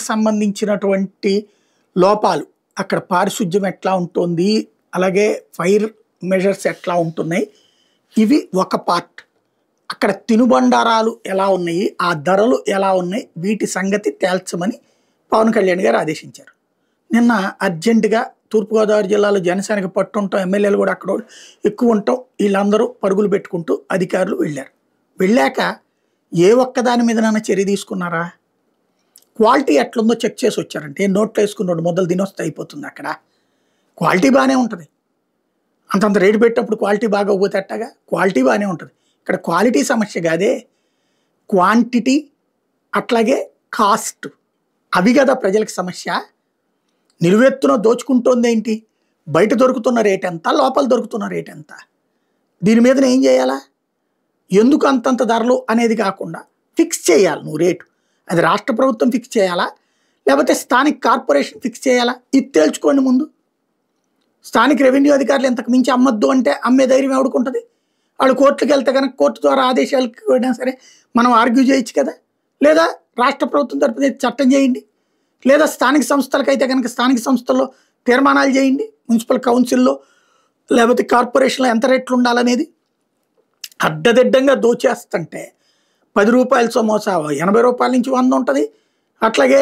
సంబంధించినటువంటి లోపాలు, అక్కడ పారిశుధ్యం ఎట్లా ఉంటుంది, అలాగే ఫైర్ మెజర్స్ ఎట్లా ఉంటున్నాయి, ఇవి ఒక పార్ట్. అక్కడ తినుబండారాలు ఎలా ఉన్నాయి, ఆ ధరలు ఎలా ఉన్నాయి, వీటి సంగతి తేల్చమని పవన్ కళ్యాణ్ గారు ఆదేశించారు. నిన్న అర్జెంటుగా తూర్పుగోదావరి జిల్లాలో జనసేనకి పట్టు ఉంటాం, ఎమ్మెల్యేలు కూడా అక్కడ ఎక్కువ ఉంటాం, వీళ్ళందరూ పరుగులు పెట్టుకుంటూ అధికారులు వెళ్ళారు. వెళ్ళాక ఏ ఒక్కదాని మీదనైనా చర్య తీసుకున్నారా? క్వాలిటీ ఎట్లుందో చెక్ చేసి వచ్చారంటే నోట్లో వేసుకున్నాడు మొదలు తినొస్తే అయిపోతుంది. అక్కడ క్వాలిటీ బాగానే ఉంటుంది, అంతంత రేటు పెట్టినప్పుడు క్వాలిటీ బాగా పోతేట్టగా క్వాలిటీ బాగానే ఉంటుంది. ఇక్కడ క్వాలిటీ సమస్య కాదే, క్వాంటిటీ అట్లాగే కాస్ట్, అవి కదా ప్రజలకు సమస్య. నిలువెత్తున దోచుకుంటోంది ఏంటి? బయట దొరుకుతున్న రేట్ ఎంత, లోపల దొరుకుతున్న రేట్ ఎంత, దీని మీద ఏం చేయాలా? ఎందుకు అంతంత ధరలు అనేది కాకుండా ఫిక్స్ చేయాలి నువ్వు రేటు. అది రాష్ట్ర ప్రభుత్వం ఫిక్స్ చేయాలా, లేకపోతే స్థానిక కార్పొరేషన్ ఫిక్స్ చేయాలా? ఇది తేల్చుకోండి ముందు. స్థానిక రెవెన్యూ అధికారులు ఇంతకు మించి అమ్మద్దు అంటే అమ్మే ధైర్యం ఎవడుకుంటుంది? వాళ్ళు కోర్టుకు వెళ్తే కనుక కోర్టు ద్వారా ఆదేశాలకు అయినా సరే మనం ఆర్గ్యూ చేయొచ్చు కదా. లేదా రాష్ట్ర ప్రభుత్వం తరపున చట్టం చేయండి, లేదా స్థానిక సంస్థలకైతే కనుక స్థానిక సంస్థల్లో తీర్మానాలు చేయండి, మున్సిపల్ కౌన్సిల్లో లేకపోతే కార్పొరేషన్లో ఎంత రేట్లు ఉండాలనేది. అడ్డదిడ్డంగా దోచేస్తుంటే 10 రూపాయల సమోసా 80 రూపాయల నుంచి 100 ఉంటుంది, అట్లాగే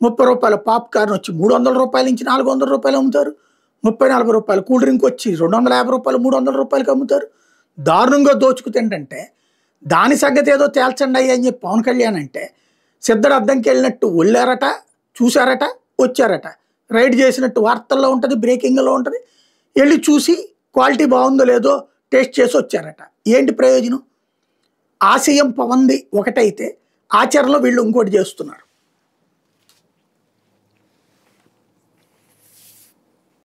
30 రూపాయల పాప్కార్న్ వచ్చి 300 రూపాయల నుంచి 400 రూపాయలు అమ్ముతారు, 30-40 రూపాయలు కూల్ డ్రింక్ వచ్చి 250 రూపాయలు 300 రూపాయలకి అమ్ముతారు. దారుణంగా దోచుకుతుంటే దాని సంగతి ఏదో తేల్చండి అయ్యి అని చెప్పి పవన్ కళ్యాణ్ అంటే సిద్ధడు అద్దంకి వెళ్ళినట్టు వెళ్ళారట, చూశారట, వచ్చారట, రైడ్ చేసినట్టు వార్తల్లో ఉంటుంది, బ్రేకింగ్లో ఉంటుంది, వెళ్ళి చూసి క్వాలిటీ బాగుందో లేదో టేస్ట్ చేసి వచ్చారట. ఏంటి ప్రయోజనం? ఆశయం పవన్ది ఒకటైతే ఆచరణలో వీళ్ళు ఇంకోటి చేస్తున్నారు.